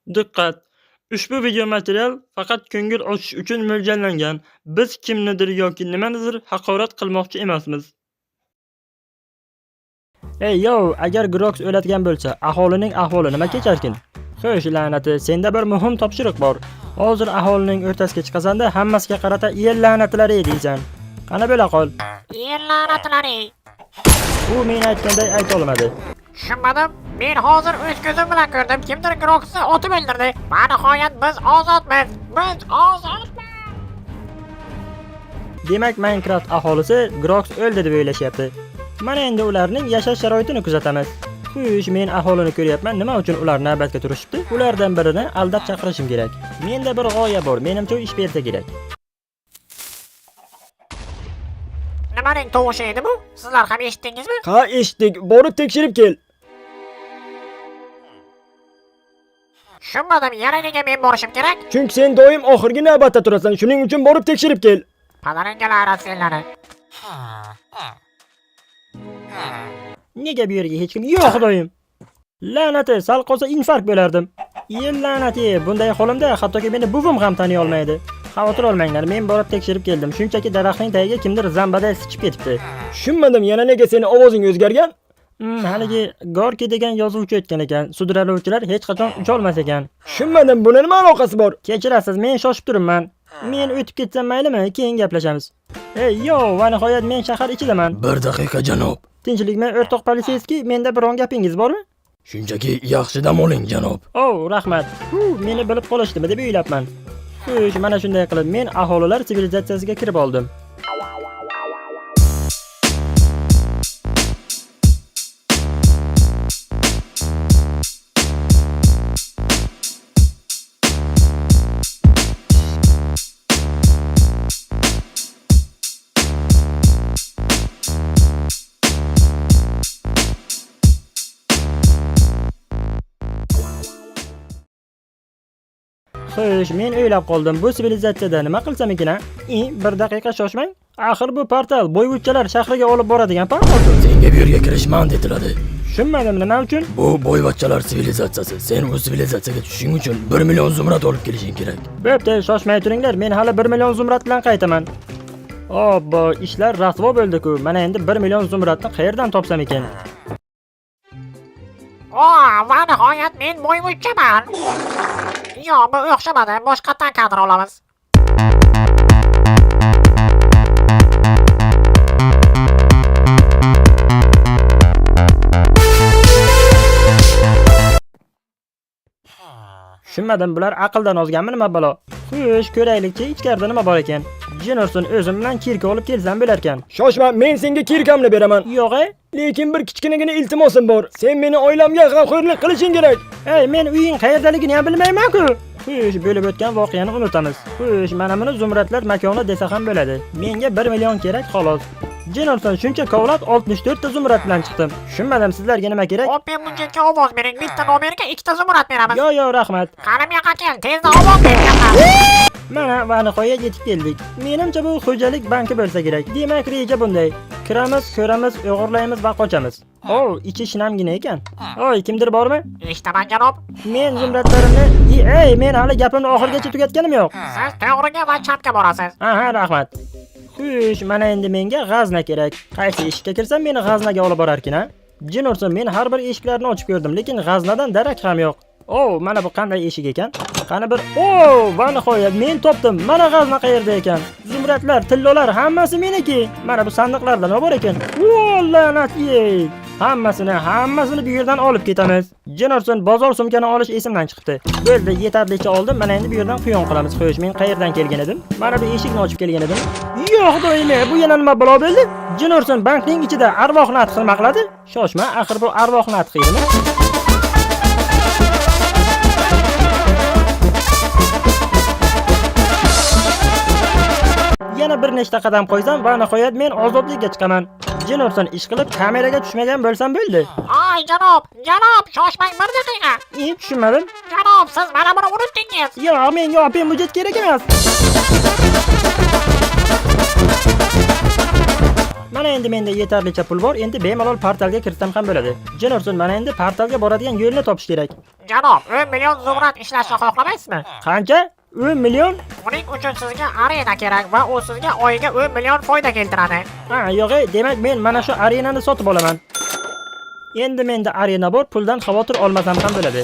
Diqqat! Ushbu video material faqat ko'ngil ochish uchun mo'ljallangan. Biz kimnidir yoki nimanidir haqorat qilmoqchi emasmiz. Ey yo, agar Grox o'ladigan bo'lsa, aholining ahvoli nima kecharkin? Xo'sh, la'nati, senda bir muhim topshiriq bor. Hozir aholining o'rtasiga chiqasanda hammasiga qarata "Yer la'natlari" deysan. Qana bo'la qol. Yer la'natlari. U men aytganday ayta olmadi. Tushunmadim. Men hozir o'z ko'zim bilan ko'rdim. Kimdir Grox'ni otib o'ldirdi. Va nihoyat biz ozodmiz. Biz ozodmiz. Demak, Minecraft aholisi Grox o'ldi deb o'ylashyapti. Mana endi ularning yashash sharoitini kuzatamiz. Xo'sh, men aholini ko'ryapman. Nima uchun ular navbatga turishibdi? Ulardan birini aldab chaqirishim kerak. Menda bir g'oya bor. Menimcha ish bersa kerak. Nimaning tovushi edi bu? Sizlar ham eshitdingizmi? Ha, eshitdik. Borib tekshirib kel. Tushunmadim. Yana nega men borishim kerak? Chunki sen doim oxirgi navbatda turasan. Shuning uchun borib tekshirib kel. Palarangalar senlari. Nega bu yerga hech kim yo'q, xudoyim? La'nati, sal qolsa infarkt bo'lardim. Yer la'nati, bunday holimda hattoki meni buvim ham taniy olmaydi. Xavotir olmanglar, men borib tekshirib keldim. Shunchaki daraxtning tagiga kimdir zambaday sichib ketibdi. Tushunmadim, yana nega seni ovozing o'zgargan? Haligi Gorki degan yozuvchi o'tgan ekan. Sudralovchilar hech qachon ucha olmas ekan. Tushunmadim, buni nima aloqasi bor? Kechirasiz, men shoshib turibman. Men o'tib ketsam maylimi? Keyin gaplashamiz. Ey, yo, va nihoyat men shahar ichidaman. 1 daqiqa janob. Tinchlikmi, o'rtoq politsiyskiy, menda biron gapingiz bormi? Shunchaki yaxshi dam oling janob. Oh, rahmat. Meni bilib qolishdimi deb o'ylabman. Xo'sh, mana shunday qilib men aholilar sivilizatsiyasiga kirib oldim. Xo'sh, men o'ylab qoldim. Bu sivilizatsiyada nima qilsam ekan? 1 daqiqa shoshmang. Axir bu portal boyvachchalar shahriga olib boradigan portal-ku. Senga bu yerga kirish man etiladi. Tushunmadim, nima uchun? Bu boyvachchalar sivilizatsiyasi. Sen o'z sivilizatsiyaga tushishing uchun 1 million zumrad olib kelishing kerak. Bo'pti, shoshmay turinglar. Men hali 1 million zumrad bilan qaytaman. Obbo, ishlar rasvo bo'ldi-ku. Mana endi 1 million zumradni qayerdan topsam ekan? Va nihoyat men boyvachchaman. Yo'q, bu o'xshamadi. Boshqatdan kadr olamiz. Tushunmadim, bular aqldan ozganmi nima balo? Xo'sh, ko'raylikchi, ichkarida nima bor ekan? Jennerson o'zim bilan kirka olib kelsam bo'lar ekan. Shoshma, men senga kirkamni beraman. Yo'q-e? Lekin bir kichkinagina iltimosim bor. Sen meni oilamga g'amxo'rlik qilishing kerak. Ey, men uying qayerdaligini ham bilmayman-ku. Xo'sh, bo'lib o'tgan voqeani unutamiz. Xo'sh, mana buni zumradlar makoni desa ham bo'ladi. Menga 1 million kerak xolos. Jennerson shuncha kovlab 64 ta zumrad bilan chiqdim. Tushunmadim, sizlarga nima kerak? Open bunchakka ovoz bering. Bitta nomerga 2 ta zumrad beramiz. Yo'q, rahmat. Qani bu yoqqa kel, tezda ovoz beryapman. Mana va nihoyat yetib keldik. Menimcha bu xo'jalik banki bo'lsa kerak. Demak, reja bunday. Kiramiz, ko'ramiz, o'g'irlaymiz va qochamiz. Ichi shinamgina ekan. Oy, kimdir bormi? Eshitaman janob. Men zumradlarimni, men hali gapimni oxirigacha tugatganim yo'q. Siz to'g'riga va chapga borasiz. Aha, rahmat. Xo'sh, mana endi menga g'azna kerak. Qaysi eshikka kirsam meni g'aznaga olib borarkin, ha? Jennerson, men har bir eshiklarni ochib ko'rdim, lekin g'aznadan darak ham yo'q. Mana bu qanday eshik ekan? Qani bir va nihoyat men topdim. Mana g'azna qayerda ekan? Zumradlar, tillolar hammasi meniki. Mana bu sandiqlarda nima bor ekan? La'nat yey. Hammasini bu yerdan olib ketamiz. Jennerson, bozor sumkani olish esimdan chiqdi. Bo'ldi, yetarlicha oldim. Mana endi bu yerdan quyon qilamiz. Xo'sh, men qayerdan kelgan edim? Mana bu eshikni ochib kelgan edim. Yo'q, do'yme, bu yana nima balo bo'ldi? Jennerson bankning ichida arvoh natx nima qiladi? Shoshma, axir bu arvoh natx edimi? Yana bir nechta qadam qo'ysam va nihoyat men ozodlikka chiqaman. Jennerson ish qilib kameraga tushmagan bo'lsam bo'ldi. Ay janob, shoshmang 1 daqiqa. Tushunmadim. Janob, siz mana buni unutdingiz. Yo'q, menga open budjet kerak emas. Mana endi menda yetarlicha pul bor. Endi bemalol portalga kirsam ham bo'ladi. Jennerson, mana endi portalga boradigan yo'lni topish kerak. Janob, 10 million zumrad ishlashni xohlamaysizmi? Qancha? 10 million? Buning uchun sizga arena kerak va u sizga oyiga 10 million foyda keltiradi. Ha, yo'q, demak men mana shu arenani sotib olaman. Endi menda arena bor, puldan xavotir olmasam ham bo'ladi.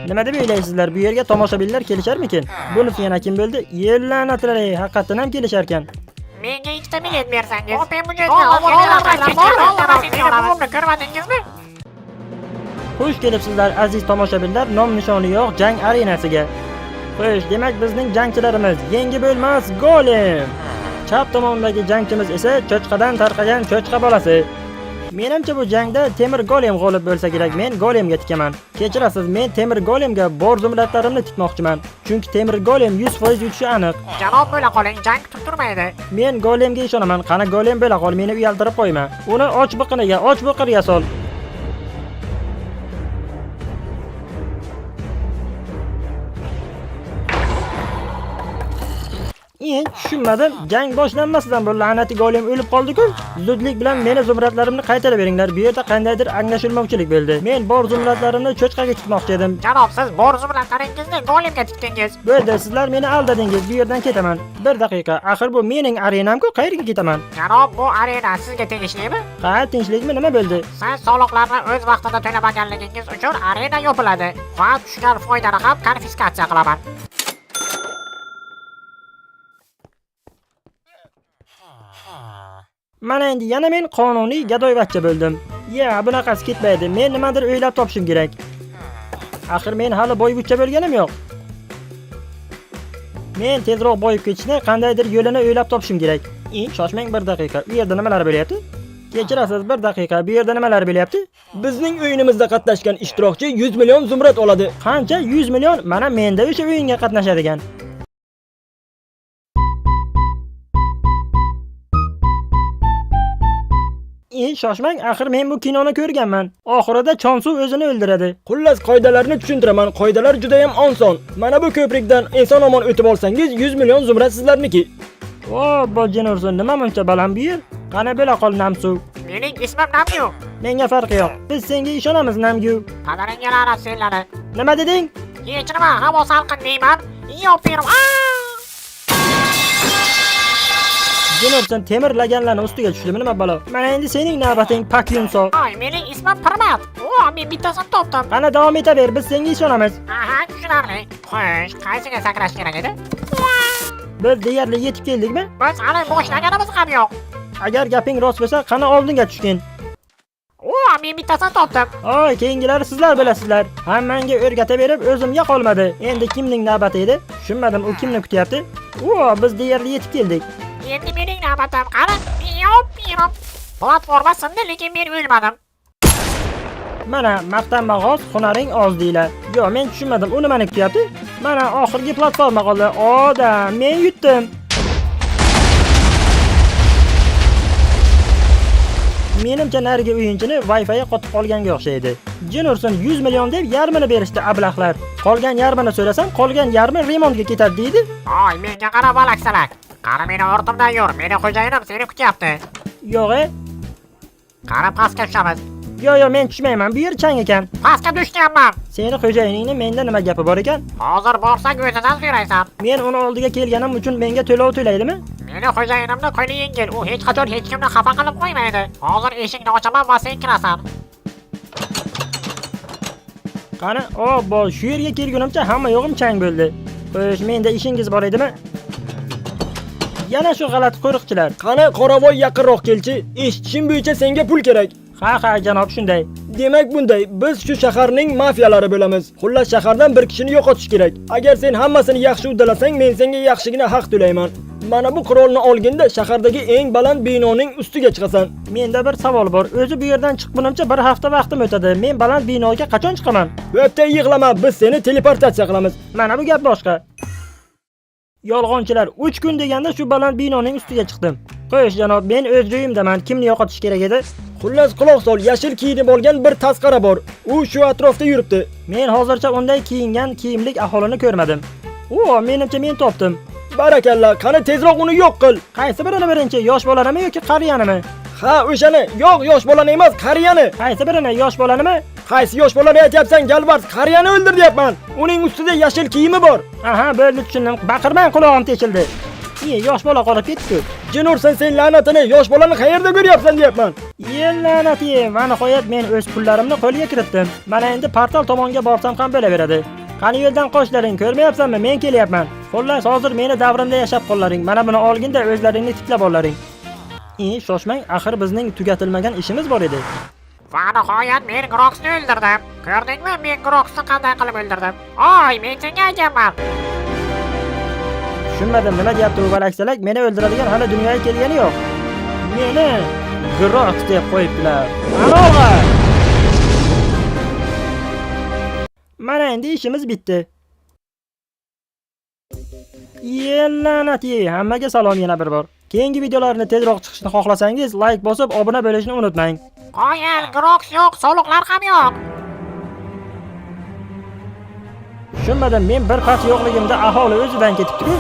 Nima deb o'ylaysizlar? Bu yerga tomoshabinlar kelisharmikin? Bunisi yana kim bo'ldi? Yellanatlar, haqiqatan ham kelishar ekan. Menga 2 million bersangiz, men bu yerga buvimni ko'rmadingizmi? Xush kelibsizlar aziz tomoshabinlar, nom nishoni yo'q jang arenasiga. Xo'sh, demak bizning jangchilarimiz yengib bo'lmas Golem. Chap tomondagi jangchimiz esa cho'chqadan tarqagan cho'chqa bolasi. Menimcha bu jangda Temir Golem g'olib bo'lsa kerak. Men Golemga tikaman. Kechirasiz, men Temir Golemga bor zumradlarimni tikmoqchiman. Chunki Temir Golem 100% yutishi aniq. Janob, bo'la qoling, jang kutib turmaydi. Men Golemga ishonaman. Qani Golem bo'la qol, meni uyaltirib qo'yma. Uni och biqiniga sol. Tushunmadim. Jang boshlanmasidan bu la'nati Golem o'lib qoldi-ku. Zudlik bilan meni zumradlarimni qaytarib beringlar. Bu yerda qandaydir anglashilmovchilik bo'ldi. Men bor zumradlarimni cho'chqaga tikmoqchi edim. Janob, siz bor zumradlaringizni Golemga tikdingiz. Bo'ldi, sizlar meni aldadingiz. Bu yerdan ketaman. Bir daqiqa. Axir bu mening arenam-ku, qayerga ketaman? Janob, bu arena sizga tegishlimi? Ha, tinchlikmi, nima bo'ldi? Siz soliqlarni o'z vaqtida to'lamaganligingiz uchun arena yopiladi va tushgan foydani ham konfiskatsiya qilaman. Mana endi yana men qonuniy gadoyvachcha bo'ldim. Bunaqasi ketmaydi. Men nimadir o'ylab topishim kerak. Axir men hali boyvuchcha bo'lganim yo'q. Men tezroq boyib ketishni qandaydir yo'lini o'ylab topishim kerak. Shoshmang bir daqiqa. U yerda nimalar bo'lyapti? Kechirasiz bir daqiqa. Bu yerda nimalar bo'lyapti? Bizning o'yinimizda qatnashgan ishtirokchi 100 million zumrad oladi. Qancha? 100 million? Mana menda o'sha o'yinga qatnashadigan. Shoshmang, axir men bu kinoni ko'rganman. Oxirida Chonsu o'zini o'ldiradi. Xullas, qoidalarni tushuntiraman. Qoidalar juda ham oson. Mana bu ko'prikdan eson omon o'tib olsangiz 100 million zumrad sizlarniki. Bojin ursin, nima muncha baland bu yer? Qani bo'la qol Namsu. Mening ismim Namgu. Menga farqi yo'q. Biz senga ishonamiz Namgu. Qadaringga la'nat senlarni. Nima deding? Hech nima, havo salqin deyman. Yopirim. Jenobson temir laganlarning ustiga tushdimi nima balo? Mana endi sening navbating Pakyunso. Ay, mening ismim Pirmat. Men bittasini topdim. Qani davom etaver, biz senga ishonamiz. Aha, tushunarli. Xo'sh, qaysiga sakrash kerak edi? Biz deyarli yetib keldikmi? Biz hali boshlaganimiz ham yo'q. Agar gaping rost bo'lsa, qani oldinga tushgin. Men bittasini topdim. Keyingilari sizlar bilasizlar. Hammanga o'rgataverib o'zimga qolmadi. Endi kimning navbati edi? Tushunmadim, u kimni kutyapti? Biz deyarli yetib keldik. Endi mening navbatim. Qani, yopirim. Platforma sindi, lekin men o'lmadim. Mana maqtanma g'oz, hunaring oz deylar. Yo'q, men tushunmadim, u nimani kutyapti? Mana oxirgi platforma qoldi. Men yutdim. Menimcha narigi o'yinchini Wi-Fi qotib qolganga o'xshaydi. Jin ursin 100 million deb yarmini berishdi ablahlar. Qolgan yarmini so'rasam, qolgan yarmi remontga ketadi deydi. Menga qara balaksalak. Qara meni ortimdan yur. Meni xo'jayinim seni kutyapti. Yo'q. Qara pastga tushamiz. Yo'q, men tushmayman. Bu yer chang ekan. Pastga tushganman. Seni xo'jayiningni menda nima gapi bor ekan? Hozir borsak o'zidan so'raysan. Men uni oldiga kelganim uchun menga to'lov to'laydimi? Meni xo'jayinimni qo'li yengil. U hech qachon hech kimni xafa qilib qo'ymaydi. Hozir eshikni ochaman va sen kirasan. Qani, shu yerga kelgunimcha hamma yo'g'im chang bo'ldi. Xo'sh, menda ishingiz bor edimi? Yana shu g'alati qo'riqchilar. Qani, Qoravoy yaqinroq kelchi. Eshitishim bo'yicha senga pul kerak. Ha, janob, shunday. Demak bunday, biz shu shaharning mafiyalari bo'lamiz. Xullas shahardan bir kishini yo'qotish kerak. Agar sen hammasini yaxshi uddalasang, men senga yaxshigina haq to'layman. Mana bu qurolni olganda shahardagi eng baland binoning ustiga chiqasan. Menda bir savol bor. O'zi bu yerdan chiqgunimcha bir hafta vaqtim o'tadi. Men baland binoga qachon chiqaman? Bo'pti, yig'lama, biz seni teleportatsiya qilamiz. Mana bu gap boshqa. Yolg'onchilar, 3 kun deganda shu baland binoning ustiga chiqdim. Qo'yish janob, men o'z joyimdaman. Kimni yo'qotish kerak edi? Xullas, quloq sol, yashil kiyinib olgan bir tasqara bor. U shu atrofda yuribdi. Men hozircha unday kiyingan kiyimlik aholini ko'rmadim. Menimcha men topdim. Barakalla, qani tezroq uni yo'q qil. Qaysi birini birinchi, yosh bolanimi yoki qariyanimi? Ha, o'shani. Yo'q, yosh bolani emas, qariyani. Qaysi birini, yosh bolanimi? Qaysi yosh bolani aytyapsan, Galbars? Qariyani o'ldir deyapman. Uning ustida yashil kiyimi bor. Aha, bo'ldi, tushundim. Baqirmang, qulog'im teshildi. Yosh bola qolib ketdi-ku. Jin ursin sen la'natini, yosh bolani qayerda ko'ryapsan deyapman. La'nati, va nihoyat men o'z pullarimni qo'lga kiritdim. Mana endi portal tomonga borsam ham bo'laveradi. Qani yo'ldan qoshlaring, ko'rmayapsanmi? Men kelyapman. Xullas, hozir meni davrimda yashab qollaring. Mana buni olginda o'zlaringni tiklab olaring. Shoshmang, axir bizning tugatilmagan ishimiz bor edi. Va nihoyat men Groxni o'ldirdim. Ko'rdingmi, men Groxni qanday qilib o'ldirdim? Oy, men senga aytayapman. Tushunmadim, nima deyapti u balaksalak? Meni o'ldiradigan hali dunyoga kelgani yo'q. Meni Grox deb qo'yibdilar. Aloqa! Mana endi ishimiz bitdi. La'nati, hammaga salom yana bir bor. Keyingi videolarni tezroq chiqishini xohlasangiz, like bosib, obuna bo'lishni unutmang. Qoyil, Grox yo'q, soliqlar ham yo'q. Tushunmadim, men bir past yo'qligimda aholi o'zidan ketibdi-ku.